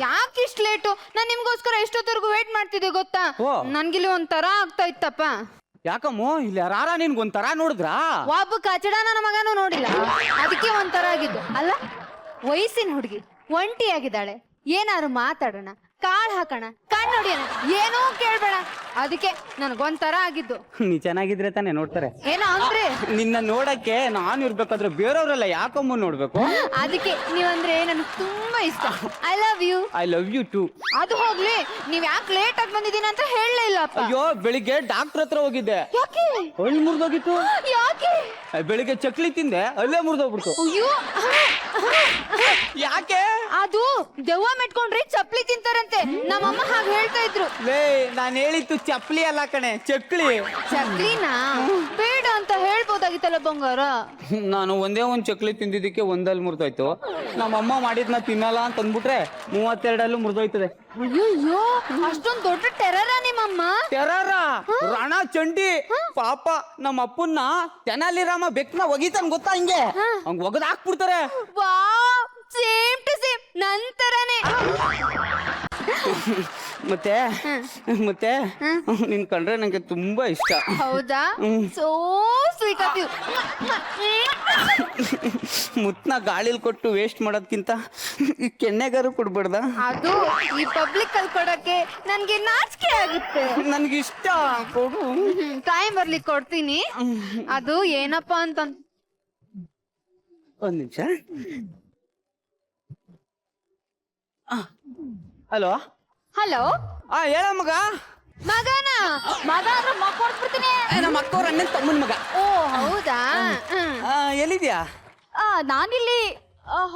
ಯಾಕೆ ಇಷ್ಟು ಲೇಟು? ನಾನ್ ನಿಮ್ಗೋಸ್ಕರ ಎಷ್ಟೊತ್ತವರೆಗೂ ವೇಟ್ ಮಾಡ್ತಿದ್ದೆ ಗೊತ್ತಾ? ನನ್ಗಿಲ್ಲಿ ಒಂಥರ ಆಗ್ತಾ ಇತ್ತಪ್ಪ. ಯಾಕಮ್ಮ ಇಲ್ಲಿ ಯಾರ ನಿನ್ಗೊಂಥರ ನೋಡಿದ್ರಾ? ಒಬ್ಬ ಕಚಡ ನನ್ನ ಮಗನೂ ನೋಡಿಲ್ಲ, ಅದಕ್ಕೆ ಒಂಥರ ಆಗಿದ್ದು. ಅಲ್ಲ, ವಯಸ್ಸಿನ ಹುಡುಗಿ ಒಂಟಿ ಆಗಿದ್ದಾಳೆ, ಏನಾದ್ರು ಮಾತಾಡೋಣ, ಕಾಳ್ ಹಾಕೋಣ, ಕಣ್ ನೋಡಿಯೋಣ, ಏನೂ ಕೇಳ್ಬೇಡ, ಅದಕ್ಕೆ ನನಗೊಂಥರ ಆಗಿದ್ದು. ನೀ ಚೆನ್ನಾಗಿದ್ರೆ ತಾನೇ ನೋಡ್ತಾರೆ. ಏನೋ ಅಂದ್ರೆ ನಿನ್ನ ನೋಡಕ್ಕೆ ನಾನು ಇರ್ಬೇಕಾದ್ರೆ ಬೇರೆಯವ್ರೆಲ್ಲ ಯಾಕಮ್ಮ ನೋಡ್ಬೇಕು? ಅದಕ್ಕೆ ನೀವಂದ್ರೆ ನನಗೆ ತುಂಬಾ ಇಷ್ಟ. I love you. I love you too. ಅದು ಹೋಗ್ಲಿ, ನೀವ್ ಯಾಕೆ ಲೇಟ್ ಆಗಿ ಬಂದಿದ್ದೀನಿ ಅಂತ ಹೇಳಲೇ ಇಲ್ಲಪ್ಪ. ಅಯ್ಯೋ, ಬೆಳಿಗ್ಗೆ ಡಾಕ್ಟರ್ ಹತ್ರ ಹೋಗಿದ್ದೆ. ಯಾಕೆ? ಅಲ್ಲಿ ಮುರಿದೋಗಿತ್ತು. ಯಾಕೆ? ಬೆಳಿಗ್ಗೆ ಚಕ್ಲಿ ತಿಂದೆ, ಅಲ್ಲೇ ಮುರಿದೋಗ್ಬಿಡ್ತು. ಅಯ್ಯೋ, ಯಾಕೆ? ಅದು ದೆವ್ವ ಮೆಟ್ಕೊಂಡ್ರೆ ಚಪ್ಲಿ ತಿಂತಾರಂತೆ, ನಮ್ಮಮ್ಮ ಹಾಗೆ ಹೇಳ್ತಾ ಇದ್ರು. ಲೇ, ನಾನು ಹೇಳಿತ್ತು ಚಪ್ಲಿ ಅಲ್ಲ ಕಣೆ, ಚಕ್ಲಿ. ಚಕ್ಲಿನಾ? ಬೇಡ ಅಂತ ಹೇಳ್ಬೋದಾಗಿತ್ತಲ್ಲ ಬಂಗಾರ. ನಾನು ಒಂದೇ ಒಂದ್ ಚಕ್ಲಿ ತಿಂದಿದ್ದಕ್ಕೆ ಒಂದಲ್ಲಿ ಮುರಿದೋಯ್ತು. ನಮ್ಮಮ್ಮ ಮಾಡಿದ್ನ ತಿನ್ನಲ್ಲ ಅಂತ ಅಂದ್ಬಿಟ್ರೆ 32 ಮುರಿದೋಯ್ತದೆ. ಅಯ್ಯೋ, ಅಷ್ಟೊಂದ್ ದೊಡ್ಡ ಟೆರರ ನಿಮ್ಮಮ್ಮ? ಟೆರರ ರಣ ಚಂಡಿ. ಪಾಪ ನಮ್ಮ ಅಪ್ಪನ್ನ ತೆನಾಲಿರಾಮ ಬೆಕ್ನ ಒಗಿತಾನ ಗೊತ್ತಾ? ಹಿಂಗೆ ಹಂಗ ಒಗದ್ ಹಾಕ್ಬಿಡ್ತಾರೆ. ವಾವ್, ಸೇಮ್ ಟು ಸೇಮ್ ನನ್ ತರಾನೇ. ಮತ್ತೆ ಮತ್ತೆ ನಿನ್ ಕಂಡ್ರೆ ನಂಗೆ ತುಂಬಾ ಇಷ್ಟ. ಹೌದಾ? So sweet of you. ಮುತ್ನ ಗಾಳಿಲ್ ಕೊಟ್ಟು ವೇಸ್ಟ್ ಮಾಡೋದ್ಕಿಂತ ಈ ಕೆನ್ನೆಗಾರು ಕೊಡ್ಬೇಡ್ದ? ಅದು ಈ ಪಬ್ಲಿಕ್ ಅಲ್ಲಿ ಕೊಡಕ್ಕೆ ನನ್ಗೆ ನಾಚಿಕೆ ಆಗುತ್ತೆ. ನನ್ಗಿಷ್ಟ ಕೊಡು. ಟೈಮ್ ಬರ್ಲಿಕ್ಕೆ ಕೊಡ್ತೀನಿ. ಅದು ಏನಪ್ಪಾ ಅಂತ ಒಂದ್ ನಿಮಿಷ. Hello hello. ಹೇಳ ಮಗ. ಮಗನ ಮಗ ಅಂದ್ರೆ ಮಗ ಕೊಡ್ಬಿಡ್ತೀನಿ. ನಮ್ಮ ಅಕ್ಕವ್ರ ಅಣ್ಣನ ತಮ್ಮನ ಮಗ. ಓ ಹೌದಾ? ಎಲ್ಲಿದ್ಯಾ? ನಾನಿಲ್ಲಿ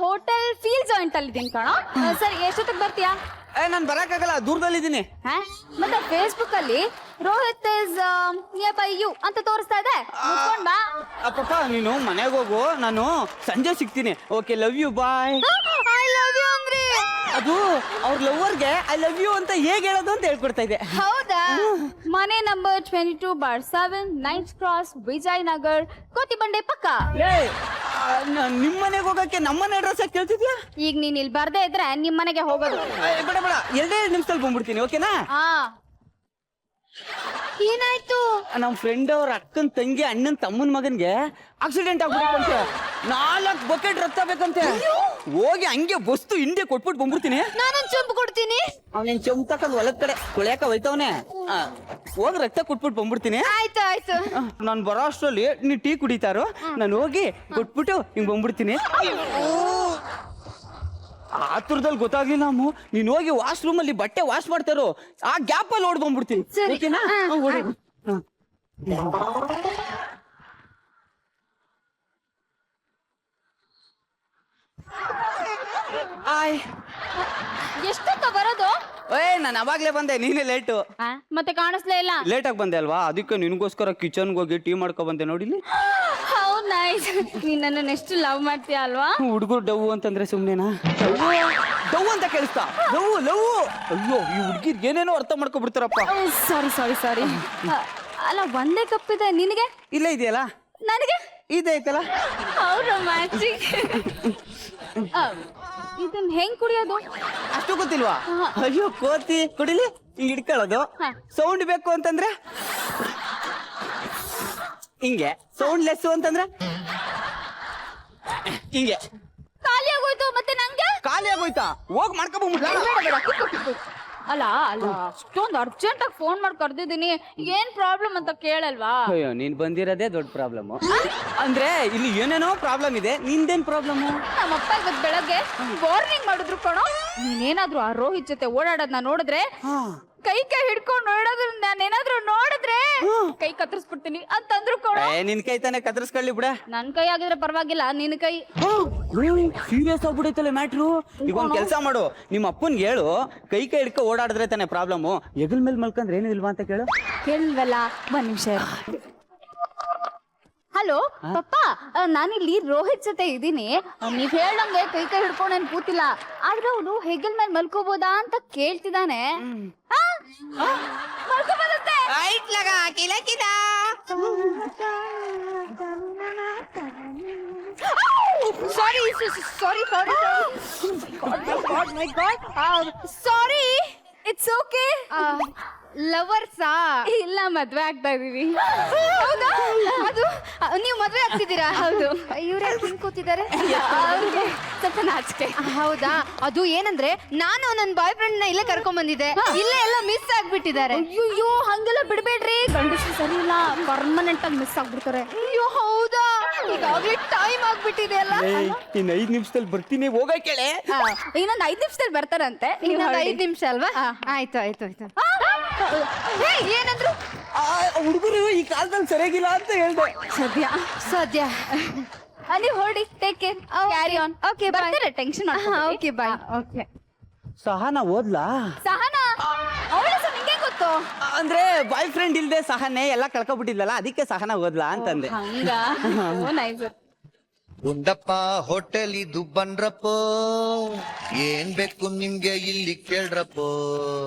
ಹೋಟೆಲ್ ಫೀಲ್ ಜಾಯಿಂಟ್ ಅಲ್ಲಿ ಇದ್ದೀನಿ ಕಣ. ಸರಿ, ಎಷ್ಟೊತ್ತಿಗೆ ಬರ್ತೀಯಾ? ನಾನು ಬರಕ್ಕಾಗಲ್ಲ, ದೂರದಲ್ಲಿದ್ದೀನಿ. ಮತ್ತೆ ಫೇಸ್ಬುಕ್ ಅಲ್ಲಿ Rohit is nearby you ಅಂತ ತೋರಿಸ್ತಾ ಇದೆ. ಬಾ. ಅಪ್ಪಪ್ಪ, ನೀನು ಮನೆಗೆ ಹೋಗು, ನಾನು ಸಂಜೆ ಸಿಗ್ತೀನಿ. Okay, love you, bye. I love you ಅಂದ್ರೆ ಅದು ಅವ್ರ ಲವ್ವರ್ಗೆ ಐ ಲವ್ ಯು ಅಂತ ಹೇಗೆ ಹೇಳೋದು ಅಂತ ಹೇಳ್ಕೊಡ್ತಾ ಇದೆ. ಹೌದಾ? ಮನೆ ನಂಬರ್ 22/7 9th ಕ್ರಾಸ್, ವಿಜಯನಗರ್, ಕೋತಿಬಂಡೆ ಪಕ್ಕ. ನಿಮ್ ಮನೆಗೆ ಹೋಗಕ್ಕೆ ನಮ್ಮನೆ ಅಡ್ರೆಸ್ ಕೇಳ್ತಿದ್ಯಾ? ಈಗ ನೀನ್ ಇಲ್ಲಿ ಬರ್ದೇ ಇದ್ರೆ ನಿಮ್ ಮನೆಗೆ ಹೋಗೋದು. ಬೇಡ ಬೇಡ, 2 ನಿಮಿಷದಲ್ಲಿ ಬಂದ್ಬಿಡ್ತೀನಿ. ಓಕೆನಾ? ಏನಾಯ್ತು? ನಮ್ಮ ಫ್ರೆಂಡ್ ಅವ್ರ ಅಕ್ಕನ ತಂಗಿ ಅಣ್ಣನ ತಮ್ಮನ ಮಗನ್ಗೆ ಆಕ್ಸಿಡೆಂಟ್ ಆಗ್ಬಿಡುತ್ತಂತೆ. 4 ಬಕೆಟ್ ರಕ್ತ ಬೇಕಂತೆ. ಹೋಗಿ ಹಂಗೆ ಬಸ್ತು ಹಿಂದೆ ಕೊಟ್ಬಿಟ್ಟು ಬಂದ್ಬಿಡ್ತೀನಿ. ನಾನೊಂದು ಚೊಂಬು ಕೊಡ್ತೀನಿ. ಅವನೇನ್ ಚೊಂಬು ತಕೊಂಡ್ ಹೊಲದ ಕಡೆ ಕುಳಿಯಾಕ ಹೋಯ್ತವನೆ. ಹೋಗಿ ರಕ್ತ ಕೊಟ್ಬಿಟ್ಟು ಬಂದ್ಬಿಡ್ತೀನಿ. ಆಯ್ತು ಆಯ್ತು. ನಾನು ಬರೋ ಅಷ್ಟರಲ್ಲಿ ನೀ ಟೀ ಕುಡಿತಾರೋ, ನಾನು ಹೋಗಿ ಕೊಟ್ಬಿಟ್ಟು ಹಿಂಗ್ ಬಂದ್ಬಿಡ್ತೀನಿ. ಆತುರದಲ್ಲಿ ಗೊತ್ತಾಗ್ಲಿಲ್ಲ ನೀನ್ ಹೋಗಿ ವಾಶ್ರೂಮ್ ಅಲ್ಲಿ ಬಟ್ಟೆ ವಾಶ್ ಮಾಡ್ತಾರೋ, ಆ ಗ್ಯಾಪ್ ಅಲ್ಲಿ ಓಡ್ ಬಂದ್ಬಿಡ್ತೀನಿ. ಓಕೆನಾ? ಎಷ್ಟೊತ್ತ ಬರೋದು? ನಾನು ಅವಾಗ್ಲೇ ಬಂದೆ, ನೀನೇ ಲೇಟು. ಮತ್ತೆ ಕಾಣಿಸ್ಲೇ ಇಲ್ಲ. ಲೇಟ್ ಆಗಿ ಬಂದೆ ಅಲ್ವಾ, ಅದಕ್ಕೆ ನಿನ್ಗೋಸ್ಕರ ಕಿಚನ್ಗೆ ಹೋಗಿ ಟೀ ಮಾಡ್ಕೊ ಬಂದೆ. ನೋಡಿಲಿ, ನೈಸ್. ನೀನ್ ನನ್ನ ಎಷ್ಟು ಲವ್ ಮಾಡ್ತೀಯ ಅಲ್ವಾ? ಹುಡುಗರು ಡವ್ ಅಂತಂದ್ರೆ ಸುಮ್ನೆನಾ? ಡವ್ ಅಂತ ಕೇಳಿಸ್ತಾ? Love love. ಅಯ್ಯೋ, ಈ ಹುಡುಗಿರ್ ಏನೇನೋ ಅರ್ಥ ಮಾಡ್ಕೊಬಿಡ್ತಾರಪ್ಪ. ಸಾರಿ ಸಾರಿ ಸಾರಿ. ಅಲ್ಲ, ಒಂದೇ ಕಪ್ ಇದೆ ನಿನಗೆ? ಇಲ್ಲೇ ಇದೆಯಲ್ಲ. ನನಗೆ ಇದೆ ಐತಲ್ಲ. ರೊಮ್ಯಾಂಟಿಕ್. ಇದನ್ನ ಹೆಂಗ್ ಕುಡಿಯೋದು? ಅಷ್ಟು ಗೊತ್ತಿಲ್ವಾ? ಅಯ್ಯೋ ಕೋತಿ, ಕುಡಿಲಿ. ಹಿಂಗ್ ಹಿಡ್ಕೊಳ್ಳೋದು. ಸೌಂಡ್ ಬೇಕು ಅಂತಂದ್ರೆ ಹಿಂಗೆ, ಸೌಂಡ್ ಲೆಸ್ ಅಂತಂದ್ರೆ ಹಿಂಗೆ. ಖಾಲಿ ಆಗೋಯ್ತು. ಮತ್ತೆ ನಂಗೆ ಖಾಲಿ ಆಗೋಯ್ತಾ? ಹೋಗ್ ಮಾಡ್ಕೊಬಂದ್ಬಿಟ್ಟ. ಅಲ್ಲ ಅಲ್ಲ, ಅಷ್ಟೊಂದು ಅರ್ಜೆಂಟ್ ಆಗಿ ಫೋನ್ ಮಾಡಿ ಕರ್ದಿದ್ದೀನಿ. ಏನ್ ಪ್ರಾಬ್ಲಮ್ ಅಂತ ಕೇಳಲ್ವಾ? ಅಯ್ಯೋ, ನೀನ್ ಬಂದಿರೋದೇ ದೊಡ್ಡ ಪ್ರಾಬ್ಲಮ್. ಅಂದ್ರೆ ಇಲ್ಲಿ ಏನೇನೋ ಪ್ರಾಬ್ಲಮ್ ಇದೆ, ನಿಂದೇನ್ ಪ್ರಾಬ್ಲಮ್? ನಮ್ಮಪ್ಪ ಇವತ್ತು ಬೆಳಗ್ಗೆ ವಾರ್ನಿಂಗ್ ಮಾಡಿದ್ರು ಕಣೋ. ನೀನೇನಾದ್ರೂ ಆ ರೋಹಿತ್ ಜೊತೆ ಓಡಾಡೋದನ್ನ ನೋಡಿದ್ರೆ, ಕೈ ಹಿಡ್ಕೊಂಡು ನೋಡೋದ್ರ ನಾನೇನಾದ್ರೂ ನೋಡಿದ್ರೆ ಕೈ ಕತ್ತರಿಸ್ಬಿಡ್ತೀನಿ ಅಂತಂದ್ರು ಕಣೋ. ನಿನ್ ಕೈ ತಾನೇ ಕತ್ತರಿಸ್ಕೊಳ್ಳಿ ಬಿಡ. ನನ್ ಕೈ ಆಗಿದ್ರೆ ಪರವಾಗಿಲ್ಲ, ನಿನ್ ಕೈ ಸೀರಿಯಸ್ ಆಗ್ಬಿಡೈತಲ್ಲ ಮ್ಯಾಟ್ರು. ಈಗ ಒಂದ್ ಕೆಲ್ಸ ಮಾಡು, ನಿಮ್ಮ ಅಪ್ಪನ್ಗೆ ಹೇಳು, ಕೈ ಹಿಡ್ಕೊ ಓಡಾಡಿದ್ರೆ ತಾನೆ ಪ್ರಾಬ್ಲಮ್. ಹೆಗಲ್ ಮೇಲೆ ಮಲ್ಕಂದ್ರೆ ಏನು ಇಲ್ವಾ ಅಂತ ಕೇಳು. ಕೇಳಲ್ವಲ್ಲ, ಒಂದ್ ನಿಮಿಷ. ಹಲೋ ಪಪ್ಪ, ನಾನಿಲ್ಲಿ ರೋಹಿತ್ ಜೊತೆ ಇದ್ದೀನಿ. ನೀವ್ ಹೇಳಂಗೆ ಕೈ ಹಿಡ್ಕೊಂಡು ಏನ್ ಕೂತಿಲ್ಲ, ಆದ್ರೆ ಅವನು ಹೆಗಲ್ ಮೇಲೆ ಮಲ್ಕೋಬೋದಾ ಅಂತ ಕೇಳ್ತಿದ್ದಾನೆ. ಮಲ್ಕೋಬೋದಂತೆ. ಸಾರಿ ಸಾರಿ ಸಾರಿ ಸಾರಿ ಇಟ್ಸ್ ಓಕೆ ಲವರ್ಸಾ ಇಲ್ಲ, ಮದ್ವೆ ಆಗ್ತಾ ಇದೀವಿ. ಹೌದಾ? ಅದು ನೀವು ಮದ್ವೆ ಆಗ್ತಿದ್ದೀರಾ? ಹೌದು. ಇವ್ರು ಯಾಕೆ ಹಿಂಗ್ ಕೂತಿದ್ದಾರೆ? ಅವ್ರಿಗೆ ಸ್ವಲ್ಪ ನಾಚಿಕೆ. ಹೌದಾ? ಅದು ಏನಂದ್ರೆ ನಾನು ನನ್ನ ಬಾಯ್ ಫ್ರೆಂಡ್ ನ ಇಲ್ಲೇ ಕರ್ಕೊಂಡ್ ಬಂದಿದ್ದೆ, ಇಲ್ಲೇ ಎಲ್ಲ ಮಿಸ್ ಆಗ್ಬಿಟ್ಟಿದ್ದಾರೆ. ಅಯ್ಯೋ, ಹಂಗೆಲ್ಲ ಬಿಡ್ಬೇಡ್ರಿ, ಗಂಡಸರು ಸರಿ ಇಲ್ಲ, ಪರ್ಮನೆಂಟ್ ಆಗಿ ಮಿಸ್ ಆಗ್ಬಿಡ್ತಾರೆ. ಅಯ್ಯೋ ಹೌದಾ? ಈಗಾಗ್ಲೇ ಟೈಮ್ ಆಗ್ಬಿಟ್ಟಿದೆ ಅಲ್ಲ. ಇನ್ನು 5 ನಿಮಿಷದಲ್ಲಿ ಬರ್ತೀನಿ, ಹೋಗ ಕೇಳೆ. ಇನ್ನೊಂದು 5 ನಿಮಿಷದಲ್ಲಿ ಬರ್ತಾರಂತೆ. ಇನ್ನೊಂದು 5 ನಿಮಿಷ ಅಲ್ವಾ? ಆಯ್ತು ಆಯ್ತು ಆಯ್ತು. ಏನಂದ್ರು? ಹುಡುಗರು ಈ ಕಾಲದಲ್ಲಿ ಸರಿಯಾಗಿಲ್ಲ ಅಂತ ಹೇಳ್ದೆ. ಸದ್ಯ ನೀವು ಹೊರಡಿ, take care, carry on. Okay, bye. ಬರ್ತಾರೆ, tension okay bye. Okay. Sahana ಓದ್ಲಾ? ಸಹನಾ ಅವಳ ಹೆಸರು ನಿಂಗೆ ಗೊತ್ತು? ಅಂದ್ರೆ ಬಾಯ್ ಫ್ರೆಂಡ್ ಇಲ್ದೆ ಸಹನೆ ಎಲ್ಲ ಕಳ್ಕೊಬಿಟ್ಟಿದ್ಲಲ್ಲ, ಅದಕ್ಕೆ ಸಹನಾ ಓದ್ಲಾ ಅಂತಂದೆ. ಹಂಗ ನೈಸ್. ಗುಂಡಪ್ಪ ಹೋಟೆಲ್ ಇದು ಬನ್ರಪ್ಪ, ಏನ್ ಬೇಕು ನಿಮ್ಗೆ ಇಲ್ಲಿ ಕೇಳ್ರಪ್ಪ.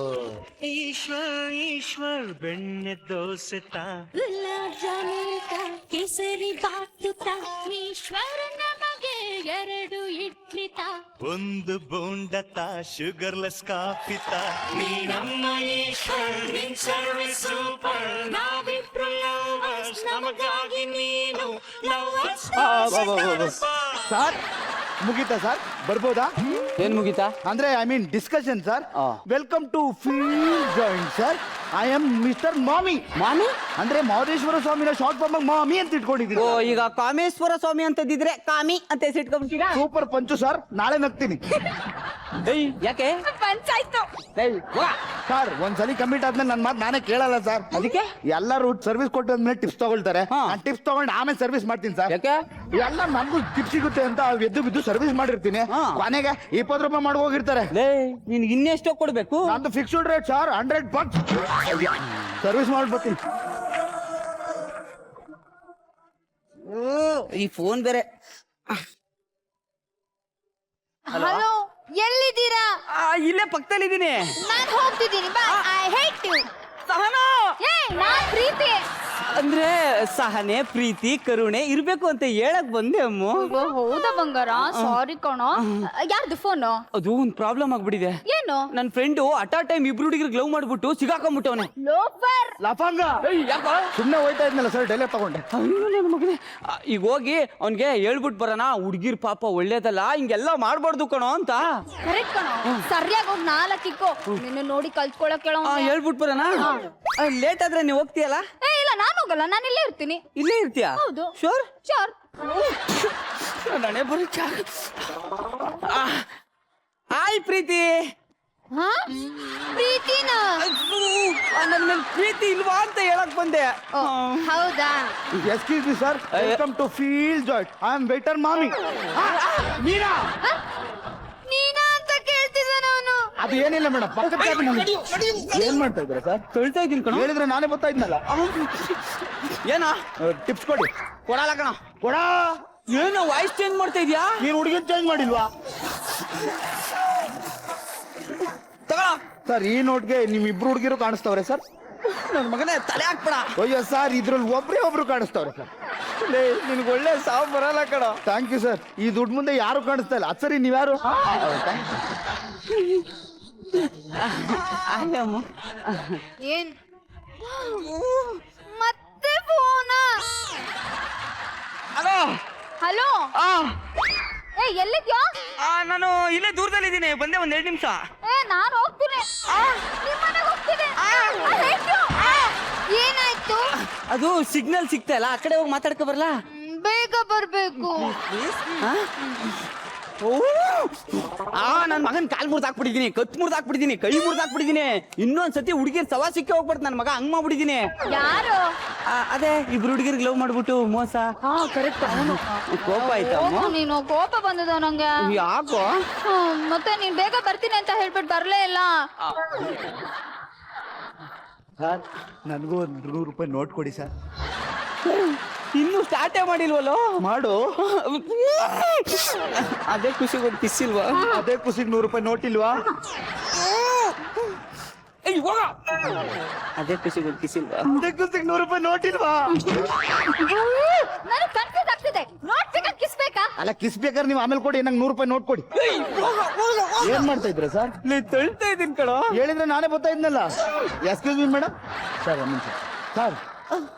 ಈಶ್ವರ್ ಬೆಣ್ಣೆ ದೋಸೆ ಗುಲಾಬ್ ಜಾಮೂನ್ ತಾ ಕೇಸರಿ ಬಾತು ತಾ ಈಶ್ವರ ನಮಗೆ 2 ಇಡ್ಲಿ ತಾ ಒಂದು ಬೋಂಡ ಶುಗರ್ಲೆಸ್ ಕಾಫಿ ನೀನಮ್ಮ ಈಶ್ವರ್ ನಿನ್ ಸರ್ವಿಸ್ ಸೂಪರ್, ನಾವಿಬ್ರು ಲವರ್ಸ್ ನಮಗಾಗಿ ನೀನು ಲವರ್ಸ್. ಸರ್ ಮುಗೀತಾ ಸರ್? ಬರ್ಬೋದಾ? ಏನ್ ಮುಗೀತಾ? ಅಂದ್ರೆ ಐ ಮೀನ್ ಡಿಸ್ಕಷನ್ ಸರ್. ಆ. Welcome to field joint sir. I am mister Mami. Mami? ಅಂದ್ರೆ ಮಹದೇಶ್ವರ ಸ್ವಾಮಿನ ಶಾರ್ಟ್ ಫಾರ್ಮ್ ಆಗಿ ಮಾಮಿ ಅಂತ ಇಟ್ಕೊಂಡಿದ್ದೀನಿ. ಓ, ಈಗ ಕಾಮೇಶ್ವರ ಸ್ವಾಮಿ ಅಂತದಿದ್ರೆ ಕಾಮಿ ಅಂತ ಹೆಸರಿಟ್ಕೊಂಡ್ಬಿಟ್ಟಿರಾ? ಸೂಪರ್ ಪಂಚು ಸರ್, ನಾಳೆ ನಗ್ತೀನಿ. ಏಯ್, ಯಾಕೆ? ಪಂಚಾಯ್ತು. ಏಯ್, ವಾ. ಸರ್ ಒಂದ್ಸಲಿ ಕಮಿಟ್ ಆದ್ಮೇಲೆ ನನ್ನ ಮಾತು ನಾನೇ ಕೇಳಲ್ಲ ಸರ್. ಅದಕ್ಕೆ ಎಲ್ಲರೂ ಸರ್ವಿಸ್ ಕೊಟ್ಟಾದ್ಮೇಲೆ ಟಿಪ್ಸ್ ತಗೊಳ್ತಾರೆ. ಹಾ. ನಾನು ಟಿಪ್ಸ್ ತಗೊಂಡು ಆಮೇಲೆ ಸರ್ವಿಸ್ ಮಾಡ್ತೀನಿ ಸರ್. ಯಾಕೆ? ಎಲ್ಲ ನನ್ಗೂ ಟಿಪ್ಸ್ ಸಿಗುತ್ತೆ ಅಂತ ಎದ್ದು ಬಿದ್ದು ಸರ್ವಿಸ್ ಮಾಡಿರ್ತೀನಿ. ಹಾ. ಕೊನೆಗೆ 20 ರೂಪಾಯಿ ಮಾಡಿ ಹೋಗಿರ್ತಾರೆ. ಲೇ, ನಿನ್ಗೆ ಇನ್ನೆಷ್ಟೋ ಕೊಡ್ಬೇಕು? ನಂದು fixed rate sir, 100 bucks. Service ಮಾಡ್ಬಿಡ್ತೀನಿ. ಈ ಫೋನ್ ಬೇರೆ. ಹಲೋ, ಎಲ್ಲಿದ್ದೀರಾ? ಇಲ್ಲೇ ಪಕ್ಕದಲ್ಲಿ ಇದೀನಿ. ನಾನು ಹೋಗ್ತಿದ್ದೀನಿ. I hate you. ಸಹನಾ ನಾನ್ ಪ್ರೀತಿ. ಅಂದ್ರೆ ಸಹನೆ, ಪ್ರೀತಿ, ಕರುಣೆ ಇರ್ಬೇಕು ಅಂತ ಹೇಳಕ್ ಬಂದೆ ಅಮ್ಮ. ಹೌದಾ ಬಂಗಾರ? ಸಾರಿ ಕಣೋ. ಯಾರ್ದು ಫೋನು? ಅದು ಒಂದ್ ಪ್ರಾಬ್ಲಮ್ ಆಗ್ಬಿಟ್ಟಿದೆ. ಏನು? ನನ್ ಫ್ರೆಂಡು ಅಟ್ ಆ ಟೈಮ್ 2 ಹುಡುಗಿರಿಗೆ ಲವ್ ಮಾಡ್ಬಿಟ್ಟು ಸಿಗಾಕೊಂಡ್ಬಿಟ್ಟವನೆ. ಲೋಫರ್. ಲಫಂಗ. ಯಾಕೋ ಸುಮ್ನೆ ಹೋಯ್ತಾ ಇದ್ನಲ್ಲ ಸರ್, ಡೈಲಿ ತಗೊಂಡೆ. ಈಗ ಹೋಗಿ ಅವ್ನ್ಗೆ ಹೇಳ್ಬಿಟ್ ಬರೋಣ, ಹುಡ್ಗಿರ್ ಪಾಪ ಒಳ್ಳೇದಲ್ಲ, ಹಿಂಗೆಲ್ಲ ಮಾಡ್ಬಾರ್ದು ಕಣೋ ಅಂತ. ಕರೆಕ್ಟ್ ಕಣೋ. ಸರಿಯಾಗಿ ಹೋಗಿ 4 ಇಕ್ಕೋ. ನಿನ್ನ ನೋಡಿ ಕಲ್ತ್ಕೊಳಕ್ ಕೇಳೋ. ಹೇಳ್ಬಿಟ್ ಬರೋಣ. ಲೇಟ್ ಆದ್ರೆ ನೀವು ಹೋಗ್ತೀಯಲ್ಲ? ಏ ಇಲ್ಲ, ನಾನು ಹೋಗಲ್ಲ, ನಾನು ಇಲ್ಲೇ ಇರ್ತೀನಿ. ಇಲ್ಲೇ ಇರ್ತೀಯಾ? ಹೌದು. ಶೋರ್? ಶೋರ್. ನಾನೇ ಬರೀ ಹಾಯ್ ಪ್ರೀತಿ. ಹಾ? ಪ್ರೀತಿನಾ? ನನ್ನ ಮೇಲೆ ಪ್ರೀತಿ ಇಲ್ವಾ ಅಂತ ಹೇಳಕ್ ಬಂದೆ. ಹೌದಾ? Excuse me sir, welcome to field joint. I am waiter Mami. ಮೀನಾ, ನೀನಾ ಅಂತ ಕೇಳ್ತಿದ್ದಾನೆ ಅವನು. ಅದು ಏನಿಲ್ಲ ಮೇಡಮ್, ಪಕ್ಕದ ಕ್ಯಾಬಿನಲ್ಲಿ. ಏನ್ ಮಾಡ್ತಾ ಇದ್ದೀರಾ ಸರ್? ತೊಳ್ತಾ ಇದ್ದೀನಿ ಕಣ. ಹೇಳಿದ್ರೆ ನಾನೇ ಬರ್ತಾ ಇದ್ನಲ್ಲ. ಏನೋ ಟಿಪ್ಸ್ ಕೊಡಿ. ಕೊಡಲ್ಲ ಕಣ. ಕೊಡ. ಏನೋ ವಾಯ್ಸ್ ಚೇಂಜ್ ಮಾಡ್ತಾ ಇದ್ಯಾ? ನೀನ್ ಹುಡುಗಿನ ಚೇಂಜ್ ಮಾಡಿಲ್ವಾ ತಗೊಳ. ಸರ್ ಈ ನೋಟ್ಗೆ ನಿಮ್ 2 ಹುಡುಗಿರು ಕಾಣಿಸ್ತವ್ರೆ ಸರ್. ನನ್ನ ಮಗನೇ ತಲೆ ಹಾಕ್ಬೇಡ. ಅಯ್ಯೋ ಸರ್, ಇದ್ರಲ್ಲಿ ಒಬ್ರು ಕಾಣಿಸ್ತವ್ರೆ ಸರ್. ನಿನ್ಗೆ ಒಳ್ಳೆ ಸಾವು ಬರಲ್ಲ ಕಣ. Thank you sir. ಈ ದುಡ್ಡು ಮುಂದೆ ಯಾರು ಕಾಣಿಸ್ತಾ ಇಲ್ಲ. ಅದು ಸರಿ, ನೀವ್ಯಾರು? ಏನ್ ಮತ್ತೆ ಫೋನಾ? ಹಲೋ. ಹಲೋ. ಏ ಎಲ್ಲಿದ್ಯಾ? ನಾನು ಇಲ್ಲೇ ದೂರದಲ್ಲಿದ್ದೀನಿ, ಬಂದೆ ಒಂದ್ 2 ನಿಮಿಷ. ಏ ನಾನು ಹೋಗ್ತೀನಿ. ನಿಮ್ ಮನೆಗೆ ಹೋಗ್ತೀನಿ. ಏನಾಯ್ತು? ಅದು ಸಿಗ್ನಲ್ ಸಿಗ್ತಾ ಇಲ್ಲ, ಆ ಕಡೆ ಹೋಗಿ ಮಾತಾಡ್ಕೊ ಬರ್ಲಾ? ಬೇಗ ಬರ್ಬೇಕು. ನನ್ ಮಗನ್ ಕಾಲ್ ಮುರ್ದ್ ಹಾಕ್ಬಿಟ್ಟಿದೀನಿ, ಕತ್ ಮುರ್ದ್ ಹಾಕ್ಬಿಟ್ಟಿದೀನಿ, ಕೈ ಮುರ್ದ್ ಹಾಕ್ಬಿಟ್ಟಿದೀನಿ. ಇನ್ನೊಂದ್ಸತಿ ಹುಡುಗಿರ್ ಸವಾಸಕ್ಕೆ ಹೋಗ್ಬಾರ್ದು ನನ್ ಮಗ, ಹಂಗ್ ಮಾಡ್ಬಿಟ್ಟಿದೀನಿ. ಯಾರು? ಅದೇ 2 ಹುಡುಗಿರ್ಗೆ ಲವ್ ಮಾಡ್ಬಿಟ್ಟು ಮೋಸ. ಕರೆಕ್ಟ್. ಕೋಪ ಆಯ್ತಾ? ನೀನು ಕೋಪ ಬಂದದ ನಂಗೆ. ಯಾಕೋ? ಮತ್ತೆ ನೀನ್ ಬೇಗ ಬರ್ತೀನಿ ಅಂತ ಹೇಳ್ಬಿಟ್ಟು ಬರ್ಲೇ ಇಲ್ಲ. ಸರ್ ನನಗೂ 100 ರೂಪಾಯಿ ನೋಟ್ ಕೊಡಿ ಸರ್. ಇನ್ನು ಸ್ಟಾರ್ಟೇ ಮಾಡಿಲ್ವಲ್ಲೋ? ಮಾಡು. ಅದೇ ಖುಷಿಗೆ ಒಂದು ಕಿಸ್ಸಿಲ್ವಾ? ಅದೇ ಖುಷಿಗೆ 100 ರೂಪಾಯಿ ನೋಟ್ ಇಲ್ವಾ? ಅದೇ ಖುಷಿಗೆ ಒಂದು ಕಿಸ್ಸಿಲ್ವಾ? ಅದೇ ಖುಷಿಗೆ 100 ರೂಪಾಯಿ ನೋಟ್ ಇಲ್ವಾ? ನನಗೆ ಕನ್ಫ್ಯೂಸ್ ಆಗ್ತಿದೆ. ನೋಟ್ ಸಿಗಕ್ ಕಿಸ್ಬೇಕಾ? ಅಲ್ಲ ಕಿಸ್ ಬೇಕಾದ್ರೆ ನೀವು ಆಮೇಲೆ ಕೊಡಿ, ನಂಗೆ 100 ರೂಪಾಯಿ ನೋಟ್ ಕೊಡಿ. ಏನ್ ಮಾಡ್ತಾ ಇದ್ರ ಸರ್? ನೀ ತಳ್ತಾ ಇದೀನಿ ಕಣೋ. ಹೇಳಿದ್ರೆ ನಾನೇ ಬರ್ತಾ ಇದ್ನಲ್ಲ. Excuse me madam. ಸರ್ ಒಂದ್ ನಿಮಿಷ. ಸರ್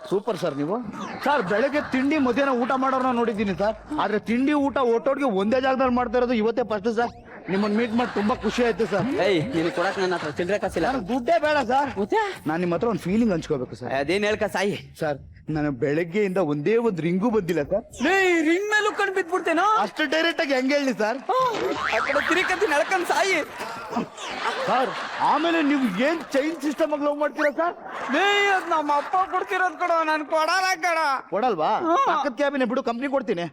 ಸೂಪರ್ ಸರ್ ನೀವು. ಸರ್ ಬೆಳಗ್ಗೆ ತಿಂಡಿ ಮಧ್ಯಾಹ್ನ ಊಟ ಮಾಡೋರ್ನ ನೋಡಿದ್ದೀನಿ ಸರ್, ಆದ್ರೆ ತಿಂಡಿ ಊಟ ಒಟ್ಟೊಟ್ಟಿಗೆ ಒಂದೇ ಜಾಗದಲ್ಲಿ ಮಾಡ್ತಾ ಇರೋದು ಇವತ್ತೇ ಫಸ್ಟ್ ಸರ್. ನಿಮ್ಮನ್ನ ಮೀಟ್ ಮಾಡಿ ತುಂಬಾ ಖುಷಿ ಆಯ್ತು ಸರ್. ಏಯ್ ನೀನು ಕೊಡಕ್ ನನ್ನ ಹತ್ರ ಚಿಲ್ಲರೆ ಕಾಸಿಲ್ಲ. ನನಗೆ ದುಡ್ಡೇ ಬೇಡ ಸರ್. ನಾನು ನಿಮ್ಮ ಹತ್ರ ಒಂದು ಫೀಲಿಂಗ್ ಹಂಚ್ಕೋಬೇಕು ಸರ್. ಅದೇನ್ ಹೇಳ್ಕ ಸಾಯಿ. ಸರ್ ನಾನು ಬೆಳಗ್ಗೆಯಿಂದ ಒಂದೇ ಒಂದು ರಿಂಗೂ ಬಂದಿಲ್ಲ ಸರ್. ರಿಂಗ್ ಮೇಲೂ ಕಣ್ ಬಿದ್ಬಿಡ್ತೇನೋ. ಅಷ್ಟು ಡೈರೆಕ್ಟ್ ಆಗಿ ಹೆಂಗೆ ಹೇಳಿ ಸರ್? ಆ ಕಡೆ ತಿರುಕಂತಿ ನಡ್ಕೊಂಡ್ ಸಾಯಿ. ಸರ್ ಆಮೇಲೆ ನೀವು ಏನ್ ಚೈನ್ ಸಿಸ್ಟಮ್ ಆಗಿ ಲವ್ ಮಾಡ್ತೀರಾ ಸರ್? ಅದ್ ನಮ್ಮ ಅಪ್ಪ ಕೊಡ್ತಿರೋದ್ ಕಣ, ನಾನು ಕೊಡಲ್ಲ ಕಣ. ಕೊಡಲ್ವಾ? ಪಕ್ಕದ ಕ್ಯಾಬಿನ ಬಿಡು, ಕಂಪ್ನಿ ಕೊಡ್ತೀನಿ.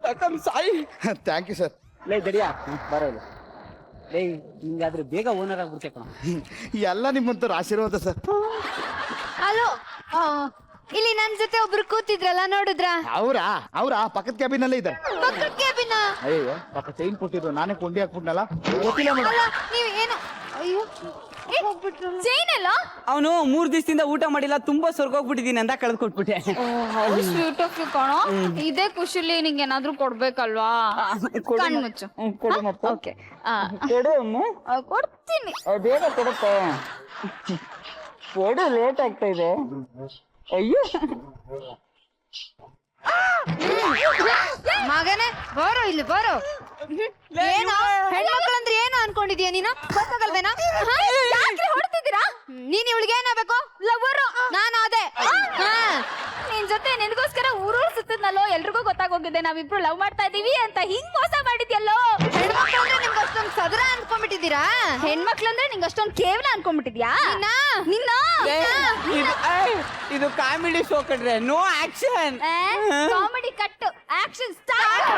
ತಕೊಂಡ್ ಸಾಯಿ. Thank you sir. ಲೇ ಗಡಿಯಾ ಬರೋಲ್ಲ. ಲೇ ನಿಂಗಾದ್ರೆ ಬೇಗ ಓನರ್ ಆಗ್ಬಿಡ್ತೆ ಕಣ. ಎಲ್ಲ ನಿಮ್ಮಂತರ ಆಶೀರ್ವಾದ ಸರ್. ಹಲೋ, ಇಲ್ಲಿ ನನ್ ಜೊತೆ ಒಬ್ರು ಕೂತಿದ್ರಲ್ಲ, ನೋಡಿದ್ರಾ? ಅವ್ರಾ ಪಕ್ಕದ ಕ್ಯಾಬಿನ್ ಅಲ್ಲೇ ಇದ್ದಾರೆ. ಪಕ್ಕದ ಕ್ಯಾಬಿನ? ಅಯ್ಯೋ ಪಾಪ ಚೈನ್ ಕೊಟ್ಟಿದ್ರು, ನಾನೇ ಕೊಂಡಿ ಹಾಕ್ಬಿಟ್ನಲ್ಲ, ಗೊತ್ತಿಲ್ಲ ಮೇಡಮ್. ಅಲ್ಲ ನೀವ್ ಏನು, ಅಯ್ಯೋ ಹೋಗ್ಬಿಟ್ರಲ್ಲ. ಚೈನ್ ಎಲ್ಲ ಅವನು 3 ದಿವಸದಿಂದ ಊಟ ಮಾಡಿಲ್ಲ, ತುಂಬಾ ಸ್ವರ್ಗೋಗ್ಬಿಟ್ಟಿದೀನಿ ಅಂತ ಕಳೆದು ಕೊಟ್ಬಿಟ್ಟೆ. ಸ್ವೀಟ್ ಆಫ್ ಯು ಕಣೋ. ಇದೇ ಖುಷಿಲಿ ನಿಂಗೆ ಏನಾದ್ರೂ ಕೊಡ್ಬೇಕಲ್ವಾ? ಕಣ್ಮುಚ್ಚು. ಕೊಡಮಪ್ಪ. ಓಕೆ, ಕೊಡು ಅಮ್ಮ. ಕೊಡ್ತೀನಿ. ಬೇಗ ಕೊಡಪ್ಪ. ಕೊಡು, ಲೇಟ್ ಆಗ್ತಾ ಇದೆ. ಅಯ್ಯೋ ಮಗನೇ ಬರೋ ಇಲ್ಲಿ ಬರೋ. ಏನೋ ಹೆಣ್ಮಕ್ಳಂದ್ರೆ ಏನು ಅನ್ಕೊಂಡಿದ್ಯಾ ನೀನು? ಗೊತ್ತಾಗಲ್ವೇನಾ? ಯಾಕ್ರಿ ಹೊಡ್ತಿದ್ದೀರಾ? ನೀನ್ ಇವಳಿಗೆ ಏನಾಗಬೇಕು? ಲವರು. ನಾನು ಅದೇ. ನಿನ್ ಜೊತೆ ನಿನ್ಗೋಸ್ಕರ ಊರೂರು ಸುತ್ತದ್ನಲ್ಲೋ, ಎಲ್ರಿಗೂ ಗೊತ್ತಾಗೋಗಿದೆ ನಾವಿಬ್ರು ಲವ್ ಮಾಡ್ತಾ ಇದೀವಿ ಅಂತ. ಹಿಂಗ್ ಮೋಸ ಮಾಡಿದ್ಯಲ್ಲೋ. ಹೆಣ್ಮಕ್ಳು ಅಂದ್ರೆ ನಿಮ್ಗೆ ಅಷ್ಟೊಂದು ಸದರ ಅನ್ಕೊಂಡ್ಬಿಟ್ಟಿದ್ದೀರಾ? ಹೆಣ್ಮಕ್ಳಂದ್ರೆ ನಿಂಗೆ ಅಷ್ಟೊಂದ್ ಕೇವಲ ಅನ್ಕೊಂಡ್ಬಿಟ್ಟಿದ್ಯಾ? ನಿನ್ನ ಇದು ಕಾಮಿಡಿ ಶೋ ಕಡ್ರೆ, no action. Comedy cut, action start.